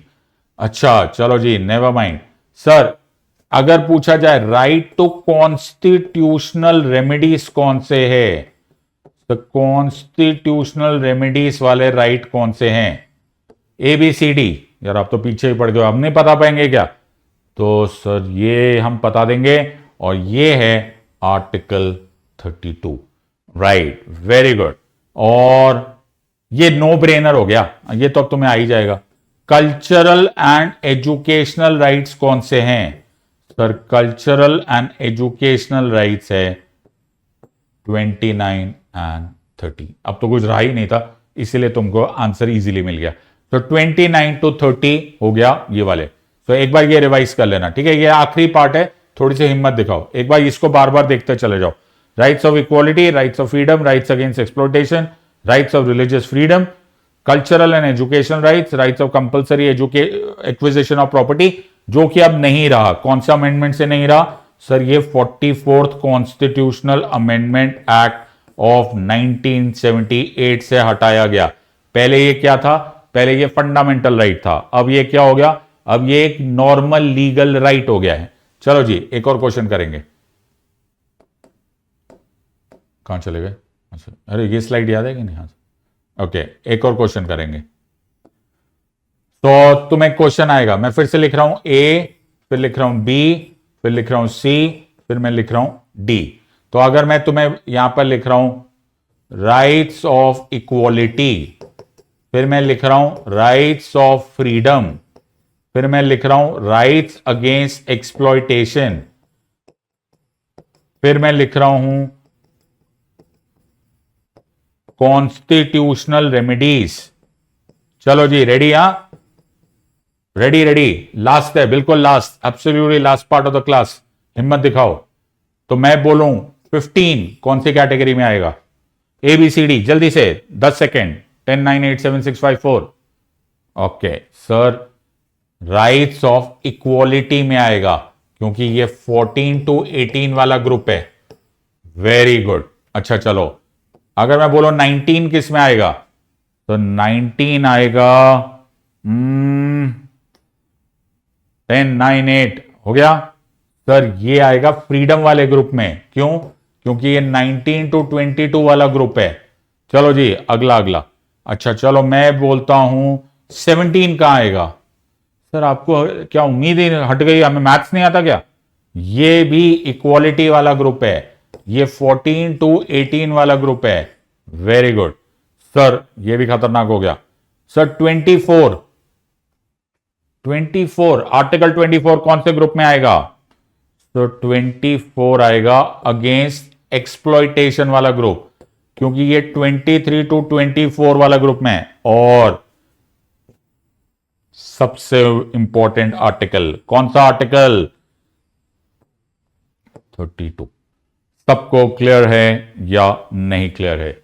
अच्छा चलो जी नेवर माइंड। सर अगर पूछा जाए राइट टू कॉन्स्टिट्यूशनल रेमेडीज कौन से है? तो कॉन्स्टिट्यूशनल रेमेडीज वाले राइट कौन से हैं? A B C D. यार आप तो पीछे ही पड़ गए, हम नहीं बता पाएंगे क्या? तो सर ये हम बता देंगे, और ये है आर्टिकल 32। Right, very good. और ये नो ब्रेनर हो गया, ये तो अब तुम्हें आ ही जाएगा। कल्चरल एंड एजुकेशनल राइट्स कौन से हैं sir? Cultural and educational rights है 29 एंड 30। अब तो कुछ रहा ही नहीं था, इसीलिए तुमको आंसर इजीली मिल गया। तो 29 to 30 हो गया ये वाले। तो एक बार ये रिवाइज कर लेना, ठीक है? ये आखिरी पार्ट है, थोड़ी सी हिम्मत दिखाओ, एक बार इसको बार बार देखते चले जाओ। Rights of equality, rights of freedom, rights against exploitation, rights of religious freedom, cultural and educational rights, rights of compulsory acquisition of property, जो कि अब नहीं रहा। कौन सा अमेंडमेंट से नहीं रहा सर? ये 44th constitutional amendment act of 1978 से हटाया गया। पहले ये क्या था? पहले ये फंडामेंटल राइट था, अब ये क्या हो गया? अब ये एक नॉर्मल लीगल राइट हो गया है। चलो जी एक और क्वेश्चन करेंगे। कहां चले गए? अच्छा अरे ये स्लाइड याद है कि नहीं? हाँ ओके, एक और क्वेश्चन करेंगे। तो तुम्हें क्वेश्चन आएगा, मैं फिर से लिख रहा हूं ए, फिर लिख रहा हूं बी, फिर लिख रहा हूं सी, फिर मैं लिख रहा हूं डी। तो अगर मैं तुम्हें यहां पर लिख रहा हूं राइट्स ऑफ इक्वलिटी, फिर मैं लिख रहा हूं राइट्स ऑफ फ्रीडम, फिर मैं लिख रहा हूं राइट्स अगेंस्ट एक्सप्लॉयटेशन, फिर मैं लिख रहा हूं कॉन्स्टिट्यूशनल रेमेडीज। चलो जी, रेडी? रेडी रेडी, लास्ट है, बिल्कुल last, absolutely last part of the class. हिम्मत दिखाओ। तो मैं बोलूं 15 कौन सी कैटेगरी में आएगा? ABCD, जल्दी से 10 second. 10 9 8 7 6 5 4। Okay sir, rights of equality में आएगा, क्योंकि ये 14 to 18 वाला ग्रुप है। Very good. अच्छा चलो, अगर मैं बोलो 19 किस में आएगा? तो 19 आएगा 10 9 8 हो गया सर, ये आएगा फ्रीडम वाले ग्रुप में। क्यों? क्योंकि ये 19 to 22 वाला ग्रुप है। चलो जी, अगला। अच्छा चलो, मैं बोलता हूं 17 कहां आएगा? सर आपको क्या उम्मीद ही हट गई, हमें मैथ्स नहीं आता क्या? ये भी इक्वालिटी वाला ग्रुप है, ये 14 to 18 वाला ग्रुप है। वेरी गुड सर, ये भी खतरनाक हो गया। सर 24 आर्टिकल 24 कौन से ग्रुप में आएगा? तो 24 आएगा अगेंस्ट एक्सप्लॉयटेशन वाला ग्रुप, क्योंकि ये 23 to 24 वाला ग्रुप में है। और सबसे इंपॉर्टेंट आर्टिकल कौन सा आर्टिकल? 32। सबको क्लियर है या नहीं क्लियर है?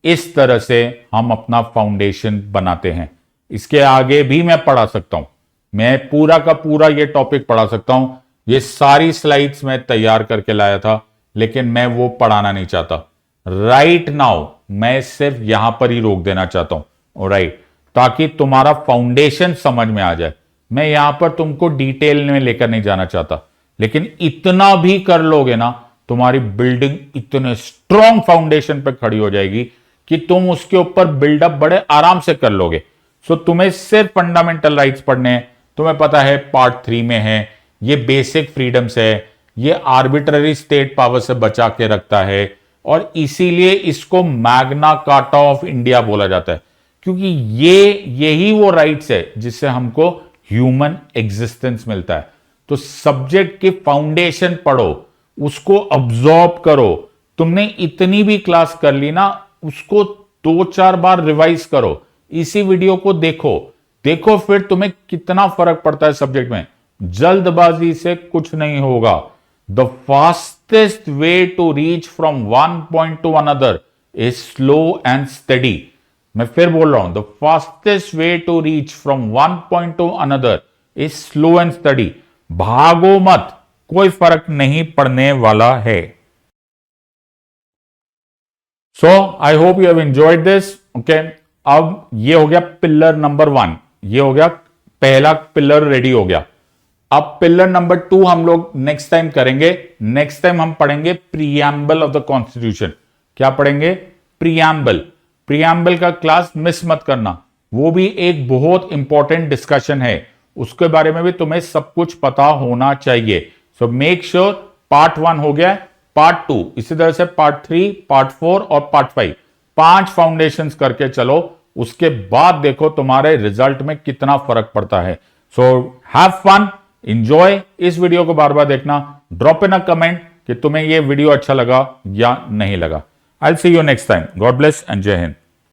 इस तरह से हम अपना फाउंडेशन बनाते हैं। इसके आगे भी मैं पढ़ा सकता हूं, मैं पूरा का पूरा ये टॉपिक पढ़ा सकता हूं। ये सारी स्लाइड्स मैं तैयार करके लाया था, लेकिन मैं वो पढ़ाना नहीं चाहता। राइट नाउ मैं सिर्फ यहां पर ही रोक देना चाहता हूं, राइट, ताकि तुम्हारा फाउंडेशन समझ में आ जाए। मैं यहां पर तुमको डिटेल में लेकर नहीं जाना चाहता, लेकिन इतना भी कर लोगे ना, तुम्हारी बिल्डिंग इतने स्ट्रॉन्ग फाउंडेशन पर खड़ी हो जाएगी कि तुम उसके ऊपर बिल्डअप बड़े आराम से कर लोगे। सो तुम्हें सिर्फ फंडामेंटल राइट्स पढ़ने हैं। तुम्हें पता है पार्ट 3 में है, ये बेसिक फ्रीडम्स है, ये आर्बिट्ररी स्टेट पावर से बचा के रखता है, और इसीलिए इसको मैग्ना कार्टा ऑफ इंडिया बोला जाता है, क्योंकि यही वो राइट्स है जिससे हमको ह्यूमन एग्जिस्टेंस मिलता है। तो सब्जेक्ट की फाउंडेशन पढ़ो, उसको अब्सॉर्ब करो। तुमने इतनी भी क्लास कर ली ना, उसको 2-4 बार रिवाइज करो, इसी वीडियो को देखो फिर तुम्हें कितना फर्क पड़ता है सब्जेक्ट में। जल्दबाजी से कुछ नहीं होगा। The fastest way to reach from one point to another is slow and study. मैं फिर बोल रहा हूं, the fastest way to reach from one point to another is slow and study. भागो मत, कोई फर्क नहीं पड़ने वाला है। So I hope you have enjoyed this. Okay, अब ये हो गया पिलर नंबर 1, ये हो गया पहला पिलर रेडी हो गया। अब पिलर नंबर 2 हम लोग नेक्स्ट टाइम करेंगे। नेक्स्ट टाइम हम पढ़ेंगे प्रीएम्बल ऑफ द कॉन्स्टिट्यूशन। क्या पढ़ेंगे? प्रीएम्बल का क्लास मिस मत करना, वो भी एक बहुत इंपॉर्टेंट डिस्कशन है, उसके बारे में भी तुम्हें सब कुछ पता होना चाहिए। सो मेक श्योर पार्ट 1 हो गया, पार्ट 2 इसी तरह से पार्ट 3, पार्ट 4 और पार्ट 5, 5 फाउंडेशंस करके चलो। उसके बाद देखो तुम्हारे रिजल्ट में कितना फर्क पड़ता है। So have fun, enjoy. इस वीडियो को बार बार देखना, ड्रॉप इन अ कमेंट कि तुम्हें ये वीडियो अच्छा लगा या नहीं लगा। I will see you next time. God bless and जय हिंद।